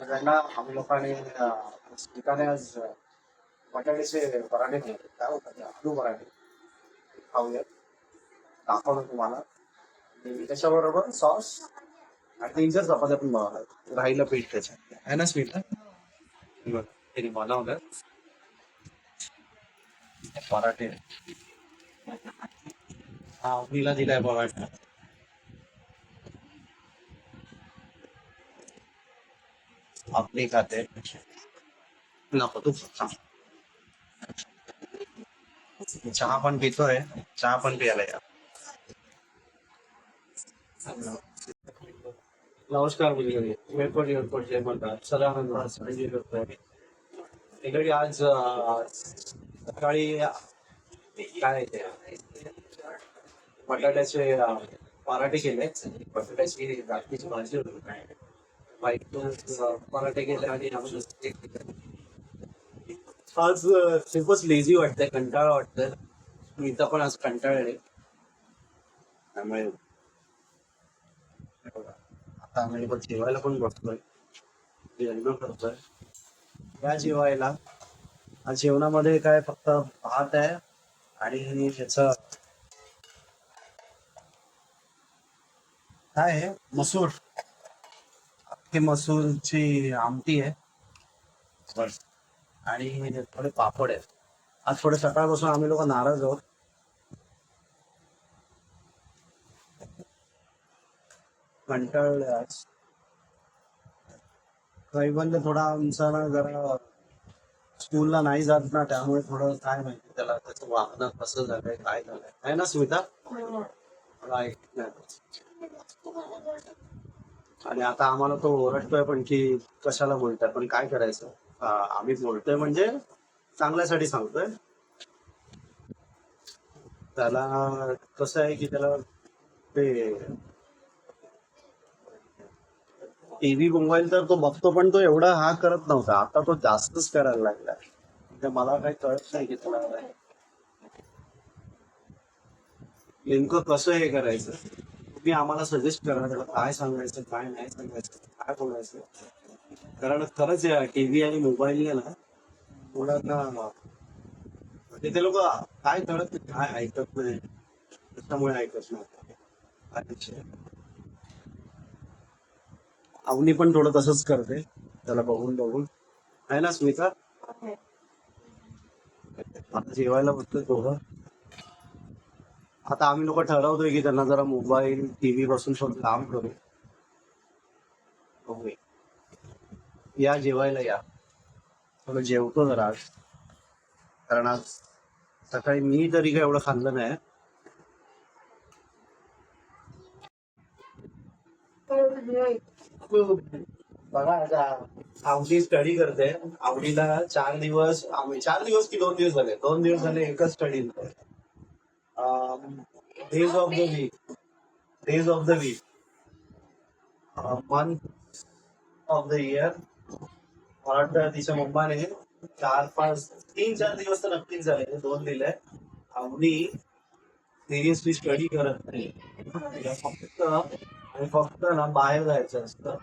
सगळ्यांना आम्ही लोकांनी ठिकाणी आज बटाट्याचे पराठे केले. काय होतात ते? आलू पराठे खाऊयात. दाखवतो तुम्हाला. आणि त्याच्याबरोबर सॉस आणि 3-4 चपात्या पण बनवतात. राहिलं पीठ त्याच्यात. आहे ना स्वीट? बघ त्यांनी बनवलं पराठे. हा मुलीला दिलाय पराठा. आपली खाते. नको तू खा. चहा पण पितोय. चहा पण प्यायला या. नमस्कार मुली. वेळपट वेळपट जय म्हणतात सदानंद संजय करतोय. इकडे आज सकाळी काय ते बटाट्याचे पराठे केले. बटाट्याची रात्रीची भाजी होती. बाईक पराठे केले आणि आज खूपच लेझी वाटतंय, कंटाळा वाटतंय. मी इथं पण आज कंटाळले. त्यामुळे आता आम्ही पण जेवायला पण बसतोय. जेवण करतोय. या जेवायला आज जेवणामध्ये काय फक्त भात आहे आणि त्याचं काय आहे मसूर. अख्खे मसूरची आमटी आहे बस. आणि थोडे पापड आहेत. आज थोडे सकाळपासून आम्ही लोक नाराज आहोत. कंटाळले आज. कैबल्य थोडा आमचा ना जरा स्कूलला नाही जात ना, त्यामुळे थोडं काय माहिती त्याला त्याचं वागणं कसं झालंय काय झालंय आहे ना स्मिता. मला ऐकत नाही. आणि आता आम्हाला तो ओरडतोय पण की कशाला बोलताय, पण काय करायचं. आम्ही बोलतोय म्हणजे चांगल्यासाठी सांगतोय. त्याला कसं आहे की त्याला ते टीव्ही मोबाईल तर तो बघतो, पण तो एवढा हा करत नव्हता. आता तो जास्तच करायला लागला. म्हणजे मला काही कळत नाही की त्याला नेमकं कसं हे करायचं. तुम्ही आम्हाला सजेस्ट करा त्याला काय सांगायचं काय नाही सांगायचं काय बोलायचं. कारण खरंच टीव्ही आणि मोबाईलने ना मुलांना म्हणजे ते लोक काय कळत नाही, काय ऐकत नाही. त्याच्यामुळे ऐकत नाही. अच्छा. अवनी पण थोडं तसंच करते त्याला बघून बघून. आहे ना स्मिता. आता जेवायला बसतोय दोघं. आता आम्ही लोक ठरवतोय की त्यांना जरा मोबाईल टीव्ही पासून थोडं लांब करू. बघूया. या जेवायला या. थोडं जेवतो जरा आज. कारण आज सकाळी मी तरी काय एवढं खाल्लं नाही. बघा आता आवडी स्टडी करते. आवडीला 4 दिवस, आम्ही 4 दिवस की 2 दिवस झाले, 2 दिवस झाले एकच study. Days of the week, days of the week, month of the year. मला वाटतं तिच्या मम्माने 4-5 3-4 दिवस तर नक्कीच झाले, 2 दिले. आवडी सिरियसली स्टडी करत नाही. तिला फक्त आणि फक्त ना बाहेर जायचं असतं.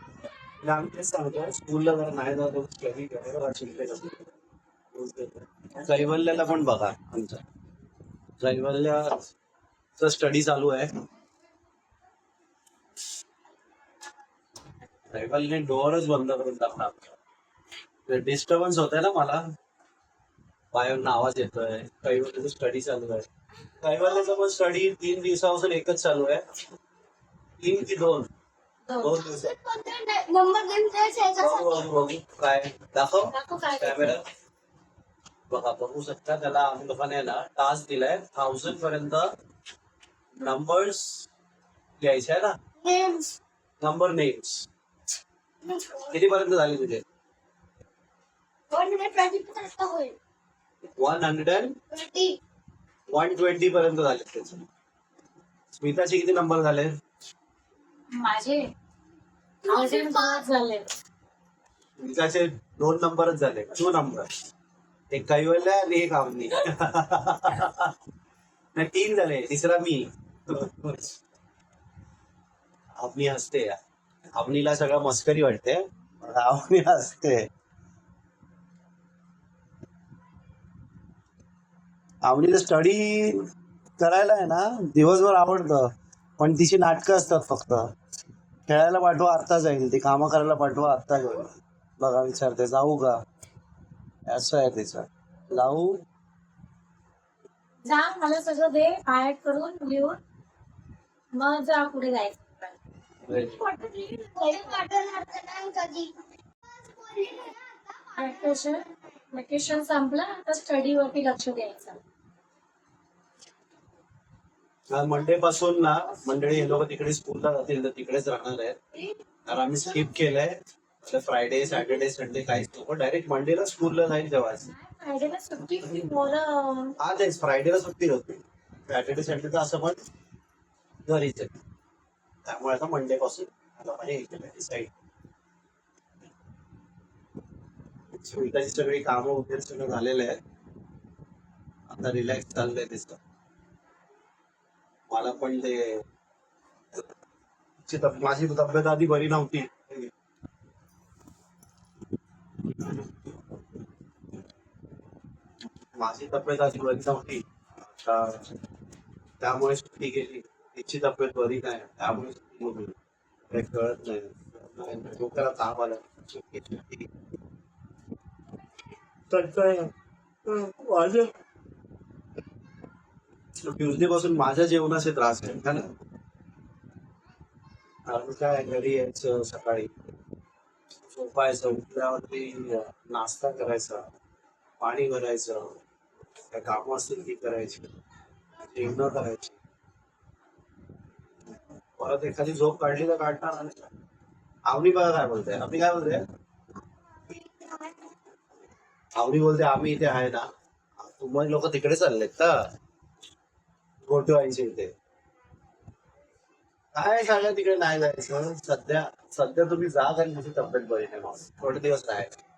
तिला आम्ही तेच सांगतो स्कूलला जर नाही जातो स्टडी करायला शिकते. कैवल्याला पण बघा आमच्या कैवल्याचा स्टडी चालू आहे. कैवल्यने डोअरच बंद करून टाकला. डिस्टर्बन्स होतंय ना मला. बाहेरून आवाज येतोय. कैवल्याचा स्टडी चालू आहे. कैवल्याचा पण स्टडी 3 दिवसापासून एकच चालू आहे. 3 की 2 दिवस. काय दाखव कॅमेरा. बघा बघू शकता त्याला आम्ही लोकांनी ना टास्क दिलाय 1000 पर्यंत नंबर्स लिहायचे आहे ना. नंबर नेम्स किती पर्यंत झाले तुझे. 120 पर्यंत झाले त्याचे. स्मिताचे किती नंबर झाले. माझे 1005 झाले. स्मिताचे 2 नंबरच झाले. 2 नंबर. एक कैवल्य आणि एक आवनी. 3 झाले. तिसरा मी. अवनी हसते. अवनीला सगळं मस्करी वाटते. आवनी असते. आवनीला स्टडी करायला आहे ना दिवसभर आवडतं, पण तिची नाटकं असतात फक्त. खेळायला पाठवा आत्ता जाईल, ती कामं करायला पाठवा आत्ता जाईल. बघा विचारते जाऊ का, असं आहे तिचं. जाऊ. जा, मला सगळं दे ऍड करून लिहून, मग जा पुढे जायचं. वेकेशन वेकेशन संपलं, आता स्टडी वरती लक्ष द्यायचं. मंडे पासून ना मंडळी हे लोक तिकडे स्कूलला जातील तर तिकडेच राहणार आहेत. कारण आम्ही स्किप केलंय. फ्रायडे सॅटर्डे संडे काहीच नको, डायरेक्ट मंडेला स्कूलला जाईल जेवायचं. फ्रायडेला सुट्टी मुलं. हा तेच फ्रायडेला सुट्टी होती, सॅटर्डे संडे तर असं पण घरीच आहे. त्यामुळे आता मंडे पासून डिसाईड. सुविधाची सगळी कामं वगैरे सगळं झालेले आहेत, आता रिलॅक्स चाललंय दिसत. मला पण ते माझी तब्येत आधी बरी नव्हती. माझी तब्येत आधी बरी नव्हती त्यामुळे सुट्टी गेली. तिची तब्येत बरी नाही त्यामुळे सुट्टी गेली. काही कळत नाही, डोक्याला ताप आला. माझ्या ट्युजडे पासून माझ्या जेवणाचे त्रास आहे का ना. आणि काय घरी यायचं सकाळी, झोपायचं, उठल्यावरती नाश्ता करायचा, पाणी भरायचं, काय कामं असतील ती करायची, जेवण करायची, परत एखादी झोप काढली तर काढणार. आणि आवडी बघा काय बोलते, आम्ही काय बोलते, आवडी बोलते आम्ही इथे आहे ना, तुम्ही लोक तिकडे चाललेत का गोटेवाडीच्या इथे. काय सांगा तिकडे नाही जायचं. सध्या सध्या तुम्ही जा, कारण तुझी तब्येत बरी नाही, मग थोडे दिवस राहायचे.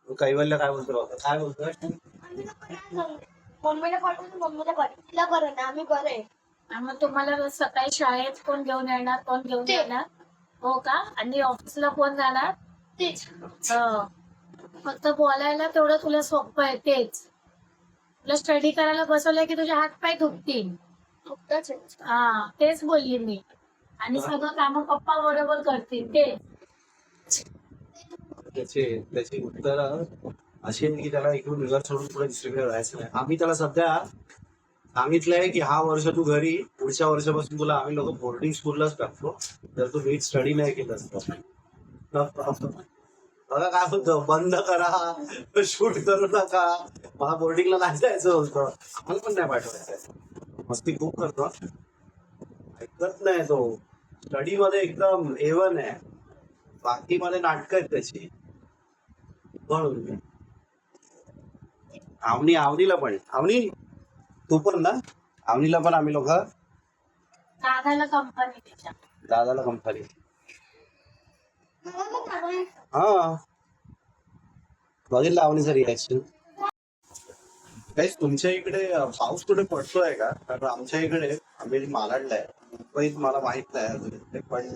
कैवल्य काय बोलतो बाबा, काय बोलतोय. मम्मीला पाठवून मम्मीला तिला बरं ना, आम्ही बरं आहे. मग तुम्हाला सकाळी शाळेत कोण घेऊन येणार, कोण घेऊन येणार, हो का? आणि ऑफिसला कोण जाणार तेच. हो. फक्त बोलायला तेवढं तुला सोपं आहे तेच. तुला स्टडी करायला बसवलंय की तुझे हात पाय दुखतील. फक्तच आहे. हा तेच बोलली मी. आणि सगळं काम पप्पा बरोबर करतील ते. त्याची उत्तर अशी आहे की त्याला इकडून घर सोडून पुढे दुसरीकडे राहायचं नाही. आम्ही त्याला सध्या सांगितलंय की हा वर्ष तू घरी, पुढच्या वर्षापासून तुला आम्ही लोक बोर्डिंग स्कूललाच टाकतो जर तू नीट स्टडी नाही केलंस तर. बघा काय बोलतो, बंद करा, शूट करू नका, मला बोर्डिंगला नाही जायचं होतं, आम्हाला पण नाही पाठवायचं. मस्ती खूप करतो, ऐकत नाही तो. स्टडी मध्ये एकदम A1 आहे, बाकी मध्ये नाटकं आहेत त्याची. म्हणून आवनीला पण, आवनी तू पण ना, आवनीला पण आम्ही लोक दादाला कंपनी त्याच्या. दादाला कंपनी. मला पण पाठवा. हा बघितलं आवनीचं रिॲक्शन. काहीच तुमच्या इकडे पाऊस कुठे पडतोय का? कारण आमच्या इकडे, आम्ही मालाडला आहे, मुंबईत मला माहित नाही अजून, पण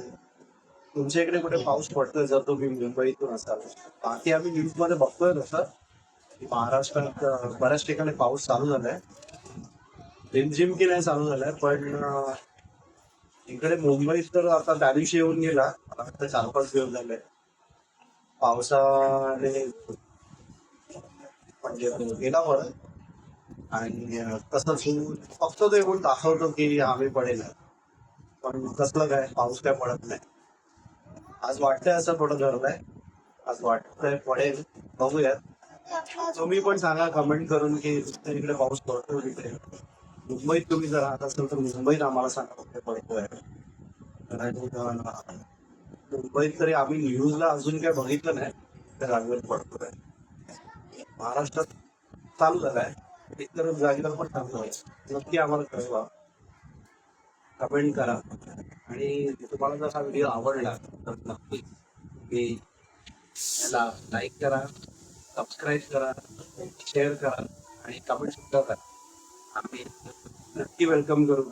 तुमच्या इकडे कुठे पाऊस पडतोय जर तुम्ही मुंबईतून असाल. बाकी आम्ही न्यूज मध्ये बघतोय तसं की महाराष्ट्रात बऱ्याच ठिकाणी पाऊस चालू झालाय. रिमझिम की नाही चालू झालाय, पण इकडे मुंबईत तर आता त्या दिवशी येऊन गेला, मला वाटतं 4-5 दिवस झाले पावसाने म्हणजे गेला परत. आणि तसं फक्त तो येऊन दाखवतो की आम्ही पडेल, पण कसलं काय पाऊस काय पडत नाही. आज वाटतंय असं थोडं धरलंय, आज वाटतंय पडेल, बघूयात. तुम्ही पण सांगा कमेंट करून की इकडे पाऊस पडतो तिकडे. मुंबईत तुम्ही जर राहत असेल तर मुंबईत आम्हाला सांगा कुठे पडतोय. मुंबईत तरी आम्ही न्यूजला अजून काय बघितलं नाही तर रांगेत पडतोय. महाराष्ट्रात चालू झालाय, इतर जागेवर पण चालू आहे. नक्की आम्हाला कळवा, कमेंट करा. आणि तुम्हाला जर हा व्हिडिओ आवडला तर नक्की याला लाईक करा, सबस्क्राईब करा, शेअर करा आणि कमेंट सुद्धा करा. आम्ही नक्की वेलकम करू.